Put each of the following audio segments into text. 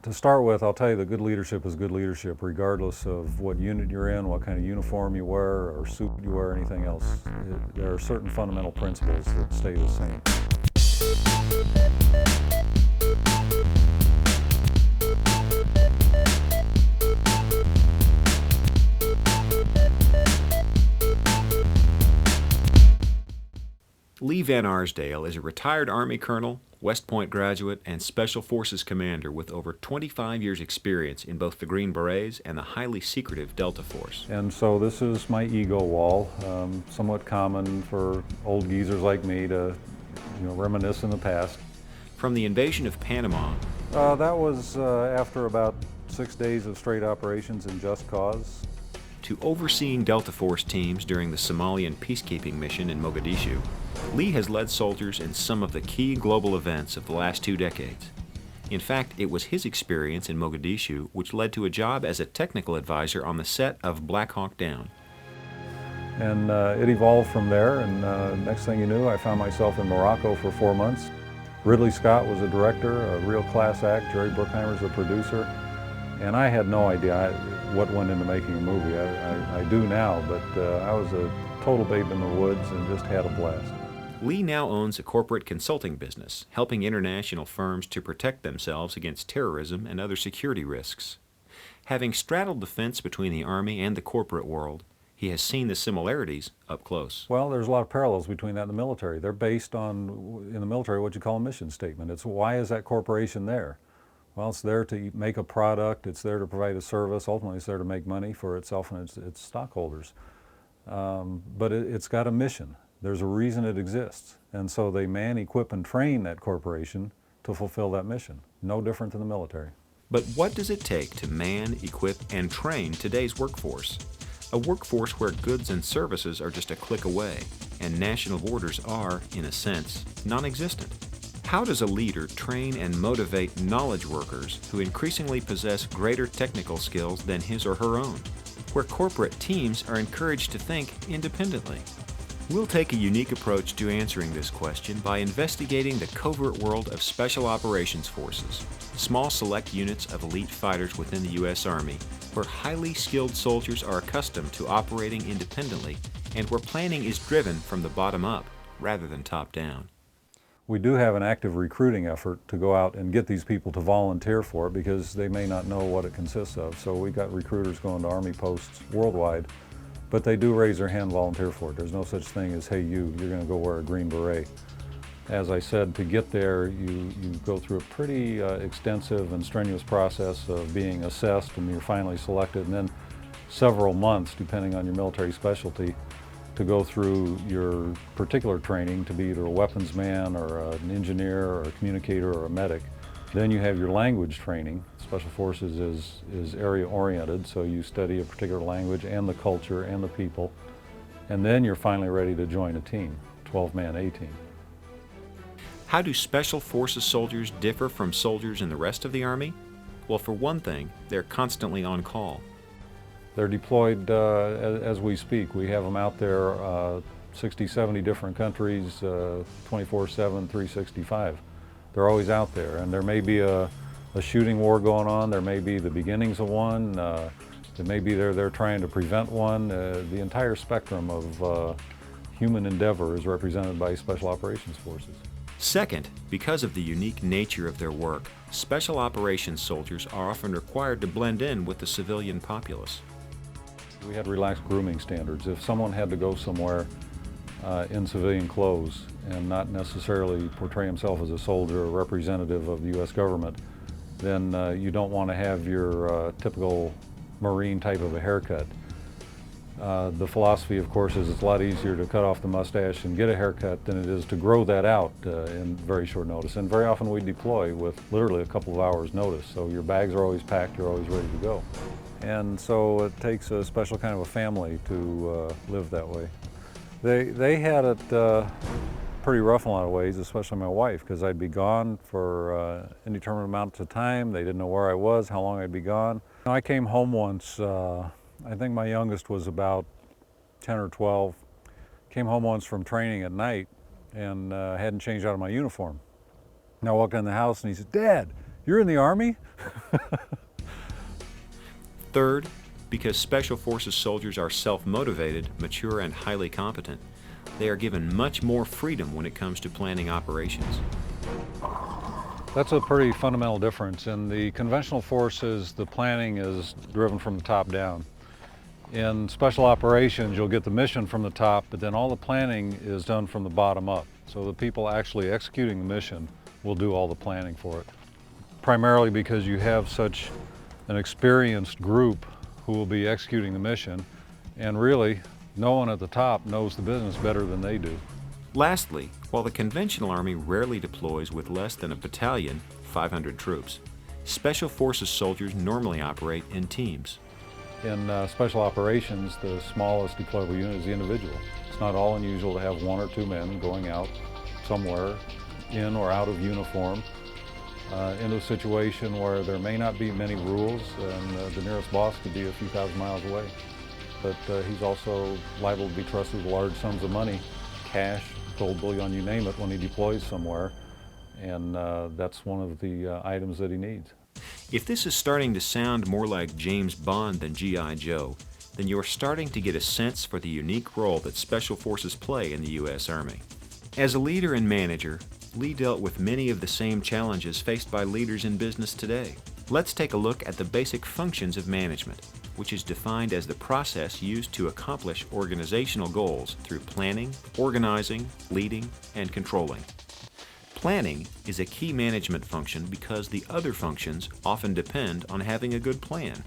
To start with, I'll tell you that good leadership is good leadership, regardless of what unit you're in, what kind of uniform you wear, or suit you wear, or anything else. There are certain fundamental principles that stay the same. Lee Van Arsdale is a retired Army colonel, West Point graduate, and Special Forces commander with over 25 years' experience in both the Green Berets and the highly secretive Delta Force. And so this is my ego wall, somewhat common for old geezers like me to reminisce in the past. From the invasion of Panama, That was after about 6 days of straight operations in Just Cause. to overseeing Delta Force teams during the Somalian peacekeeping mission in Mogadishu, Lee has led soldiers in some of the key global events of the last 2 decades. In fact, it was his experience in Mogadishu which led to a job as a technical advisor on the set of Black Hawk Down. And it evolved from there, and next thing you knew, I found myself in Morocco for 4 months. Ridley Scott was the director, a real class act. Jerry Bruckheimer's the producer. And I had no idea what went into making a movie. I do now, but I was a total babe in the woods and just had a blast. Lee now owns a corporate consulting business, helping international firms to protect themselves against terrorism and other security risks. Having straddled the fence between the Army and the corporate world, he has seen the similarities up close. Well, there's a lot of parallels between that and the military. They're based on, in the military, what you call a mission statement. It's why is that corporation there? Well, it's there to make a product, it's there to provide a service, ultimately it's there to make money for itself and its stockholders. But it's got a mission. There's a reason it exists. And so they man, equip, and train that corporation to fulfill that mission. No different than the military. But what does it take to man, equip, and train today's workforce? A workforce where goods and services are just a click away, and national borders are, in a sense, non-existent. How does a leader train and motivate knowledge workers who increasingly possess greater technical skills than his or her own, where corporate teams are encouraged to think independently? We'll take a unique approach to answering this question by investigating the covert world of Special Operations Forces, small select units of elite fighters within the U.S. Army, where highly skilled soldiers are accustomed to operating independently and where planning is driven from the bottom up rather than top down. We do have an active recruiting effort to go out and get these people to volunteer for it because they may not know what it consists of. So we've got recruiters going to Army posts worldwide, but they do raise their hand and volunteer for it. There's no such thing as, hey, you're going to go wear a Green Beret. As I said, to get there, you go through a pretty extensive and strenuous process of being assessed, and you're finally selected, and then several months, depending on your military specialty, to go through your particular training to be either a weapons man or an engineer or a communicator or a medic. Then you have your language training. Special Forces is area oriented, so you study a particular language and the culture and the people. And then you're finally ready to join a team, 12-man A team. How do Special Forces soldiers differ from soldiers in the rest of the Army? Well, for one thing, they're constantly on call. They're deployed as we speak. We have them out there 60, 70 different countries, 24/7, 365. They're always out there, and there may be a shooting war going on. There may be the beginnings of one. It may be they're trying to prevent one. The entire spectrum of human endeavor is represented by Special Operations Forces. Second, because of the unique nature of their work, Special Operations soldiers are often required to blend in with the civilian populace. We had relaxed grooming standards. If someone had to go somewhere in civilian clothes and not necessarily portray himself as a soldier or representative of the U.S. government, then you don't want to have your typical Marine type of a haircut. The philosophy, of course, is it's a lot easier to cut off the mustache and get a haircut than it is to grow that out in very short notice. And very often we deploy with literally a couple of hours notice. So your bags are always packed, you're always ready to go. And so it takes a special kind of a family to live that way. They had it pretty rough in a lot of ways, especially my wife, because I'd be gone for indeterminate amounts of time. They didn't know where I was, how long I'd be gone. I came home once, I think my youngest was about 10 or 12. Came home once from training at night and hadn't changed out of my uniform. And I walked in the house and he said, "Dad, you're in the Army?" Third, because Special Forces soldiers are self-motivated, mature, and highly competent, they are given much more freedom when it comes to planning operations. That's a pretty fundamental difference. In the conventional forces, the planning is driven from the top down. In special operations, you'll get the mission from the top, but then all the planning is done from the bottom up. So the people actually executing the mission will do all the planning for it. Primarily because you have such an experienced group who will be executing the mission, and really, no one at the top knows the business better than they do. Lastly, while the conventional Army rarely deploys with less than a battalion, 500 troops, Special Forces soldiers normally operate in teams. In special operations, the smallest deployable unit is the individual. It's not all unusual to have one or two men going out somewhere in or out of uniform into a situation where there may not be many rules, and the nearest boss could be a few thousand miles away. But he's also liable to be trusted with large sums of money, cash, gold bullion, you name it, when he deploys somewhere, and that's one of the items that he needs. If this is starting to sound more like James Bond than G.I. Joe, then you're starting to get a sense for the unique role that Special Forces play in the U.S. Army. As a leader and manager, Lee dealt with many of the same challenges faced by leaders in business today. Let's take a look at the basic functions of management, which is defined as the process used to accomplish organizational goals through planning, organizing, leading, and controlling. Planning is a key management function because the other functions often depend on having a good plan.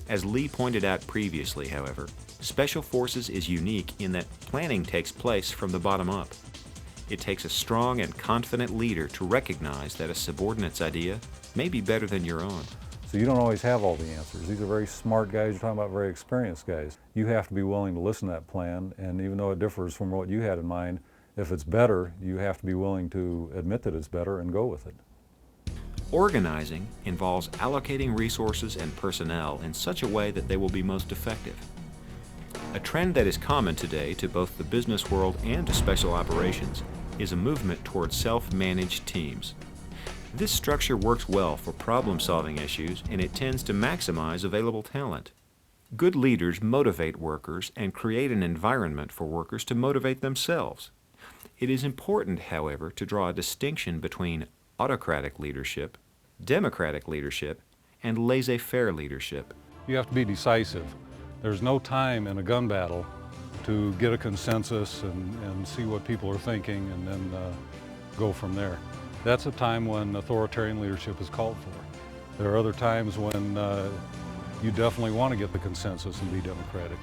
As Lee pointed out previously, however, Special Forces is unique in that planning takes place from the bottom up. It takes a strong and confident leader to recognize that a subordinate's idea may be better than your own. So you don't always have all the answers. These are very smart guys. You're talking about very experienced guys. You have to be willing to listen to that plan, and even though it differs from what you had in mind, if it's better, you have to be willing to admit that it's better and go with it. Organizing involves allocating resources and personnel in such a way that they will be most effective. A trend that is common today to both the business world and to special operations is a movement toward self-managed teams. This structure works well for problem-solving issues, and it tends to maximize available talent. Good leaders motivate workers and create an environment for workers to motivate themselves. It is important, however, to draw a distinction between autocratic leadership, democratic leadership, and laissez-faire leadership. You have to be decisive. There's no time in a gun battle to get a consensus and see what people are thinking and then go from there. That's a time when authoritarian leadership is called for. There are other times when you definitely want to get the consensus and be democratic.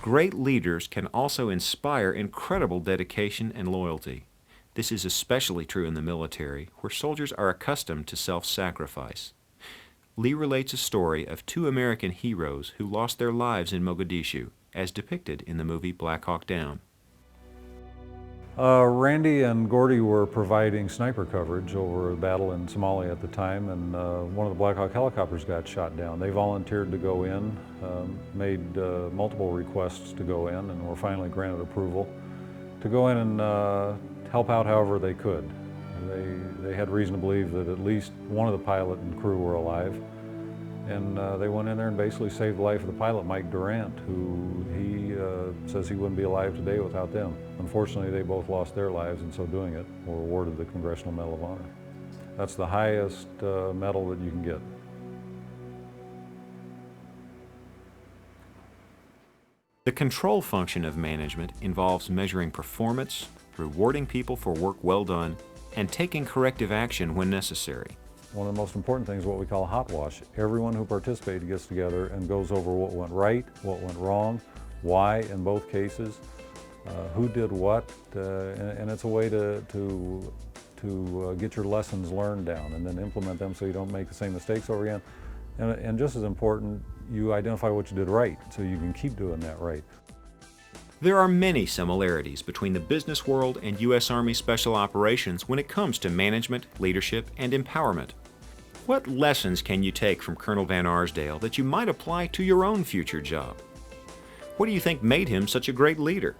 Great leaders can also inspire incredible dedication and loyalty. This is especially true in the military, where soldiers are accustomed to self-sacrifice. Lee relates a story of two American heroes who lost their lives in Mogadishu, as depicted in the movie Black Hawk Down. Randy and Gordy were providing sniper coverage over a battle in Somalia at the time, and one of the Black Hawk helicopters got shot down. They volunteered to go in, made multiple requests to go in, and were finally granted approval to go in and help out however they could. They had reason to believe that at least one of the pilot and crew were alive, and they went in there and basically saved the life of the pilot, Mike Durant, who he says he wouldn't be alive today without them. Unfortunately, they both lost their lives in so doing it, were awarded the Congressional Medal of Honor. That's the highest medal that you can get. The control function of management involves measuring performance, rewarding people for work well done, and taking corrective action when necessary. One of the most important things is what we call a hot wash. Everyone who participated gets together and goes over what went right, what went wrong, why in both cases, who did what, and it's a way to get your lessons learned down and then implement them so you don't make the same mistakes over again. And just as important, you identify what you did right so you can keep doing that right. There are many similarities between the business world and U.S. Army Special Operations when it comes to management, leadership, and empowerment. What lessons can you take from Colonel Van Arsdale that you might apply to your own future job? What do you think made him such a great leader?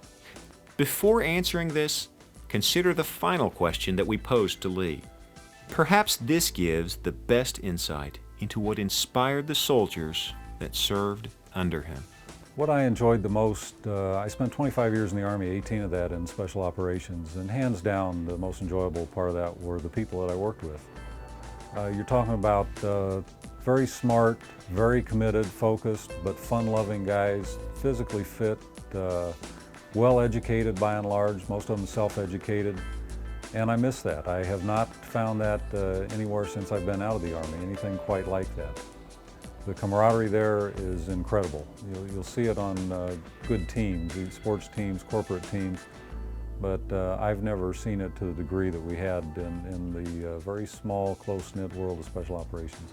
Before answering this, consider the final question that we posed to Lee. Perhaps this gives the best insight into what inspired the soldiers that served under him. What I enjoyed the most, I spent 25 years in the Army, 18 of that in special operations, and hands down the most enjoyable part of that were the people that I worked with. You're talking about very smart, very committed, focused, but fun-loving guys, physically fit, well-educated by and large, most of them self-educated, and I miss that. I have not found that anywhere since I've been out of the Army, anything quite like that. The camaraderie there is incredible. You'll see it on good teams, sports teams, corporate teams, but I've never seen it to the degree that we had in the very small, close-knit world of special operations.